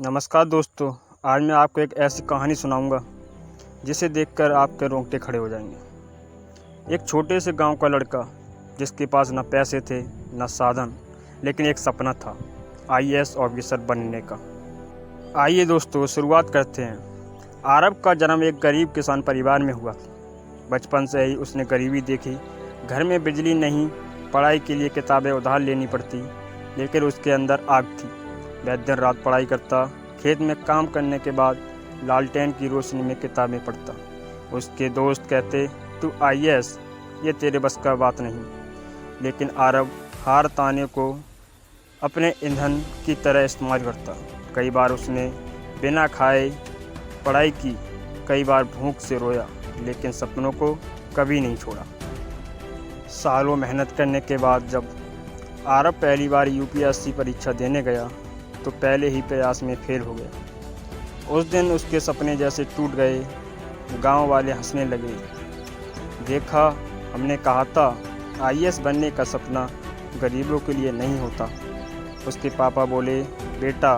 नमस्कार दोस्तों। आज मैं आपको एक ऐसी कहानी सुनाऊंगा जिसे देखकर आपके रोंगटे खड़े हो जाएंगे। एक छोटे से गांव का लड़का जिसके पास न पैसे थे न साधन, लेकिन एक सपना था आईएएस ऑफिसर बनने का। आइए दोस्तों शुरुआत करते हैं। आरब का जन्म एक गरीब किसान परिवार में हुआ। बचपन से ही उसने गरीबी देखी। घर में बिजली नहीं, पढ़ाई के लिए किताबें उधार लेनी पड़ती, लेकिन उसके अंदर आग थी। वह दिन रात पढ़ाई करता, खेत में काम करने के बाद लालटेन की रोशनी में किताबें पढ़ता। उसके दोस्त कहते, तू आईएएस, ये तेरे बस का बात नहीं। लेकिन आरब हार ताने को अपने ईंधन की तरह इस्तेमाल करता। कई बार उसने बिना खाए पढ़ाई की, कई बार भूख से रोया, लेकिन सपनों को कभी नहीं छोड़ा। सालों मेहनत करने के बाद जब आरब पहली बार यूपीएससी परीक्षा देने गया तो पहले ही प्रयास में फेल हो गया। उस दिन उसके सपने जैसे टूट गए। गांव वाले हंसने लगे। देखा, हमने कहा था आईएएस बनने का सपना गरीबों के लिए नहीं होता। उसके पापा बोले, बेटा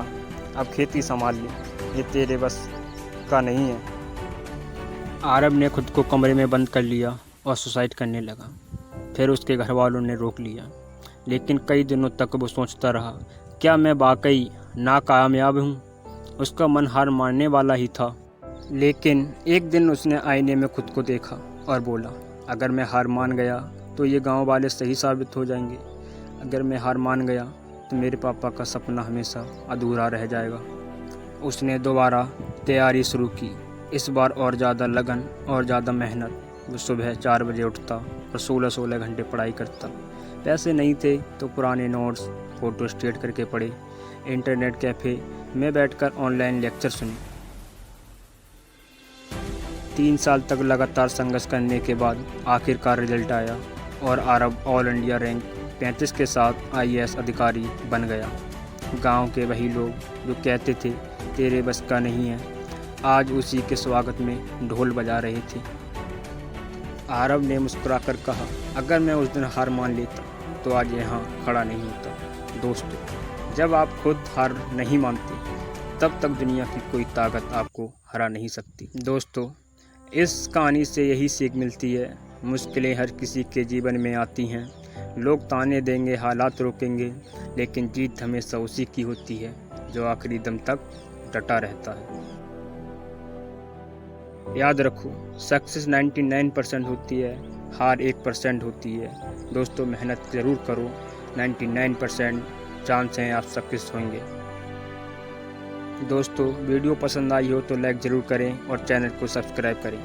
अब खेती संभाल ले, ये तेरे बस का नहीं है। आरब ने खुद को कमरे में बंद कर लिया और सुसाइड करने लगा। फिर उसके घर वालों ने रोक लिया, लेकिन कई दिनों तक वो सोचता रहा, क्या मैं वाकई नाकामयाब हूँ। उसका मन हार मानने वाला ही था। लेकिन एक दिन उसने आईने में खुद को देखा और बोला, अगर मैं हार मान गया तो ये गांव वाले सही साबित हो जाएंगे। अगर मैं हार मान गया तो मेरे पापा का सपना हमेशा अधूरा रह जाएगा। उसने दोबारा तैयारी शुरू की, इस बार और ज़्यादा लगन और ज़्यादा मेहनत। वो सुबह 4 बजे उठता और 16 घंटे पढ़ाई करता। पैसे नहीं थे तो पुराने नोट्स फ़ोटो स्टेट करके पढ़े। इंटरनेट कैफ़े में बैठकर ऑनलाइन लेक्चर सुने। 3 साल तक लगातार संघर्ष करने के बाद आखिरकार रिजल्ट आया और आरब ऑल इंडिया रैंक 35 के साथ आईएएस अधिकारी बन गया। गांव के वही लोग जो कहते थे तेरे बस का नहीं है, आज उसी के स्वागत में ढोल बजा रहे थे। आरब ने मुस्कुराकर कहा, अगर मैं उस दिन हार मान लेता तो आज यहाँ खड़ा नहीं होता। दोस्तों, जब आप खुद हार नहीं मानते तब तक दुनिया की कोई ताकत आपको हरा नहीं सकती। दोस्तों, इस कहानी से यही सीख मिलती है, मुश्किलें हर किसी के जीवन में आती हैं। लोग ताने देंगे, हालात रोकेंगे, लेकिन जीत हमेशा उसी की होती है जो आखिरी दम तक डटा रहता है। याद रखो, सक्सेस 99% होती है, हार 1% होती है। दोस्तों, मेहनत ज़रूर करो, 99% चांस हैं आप सक्सेस होंगे। दोस्तों, वीडियो पसंद आई हो तो लाइक ज़रूर करें और चैनल को सब्सक्राइब करें।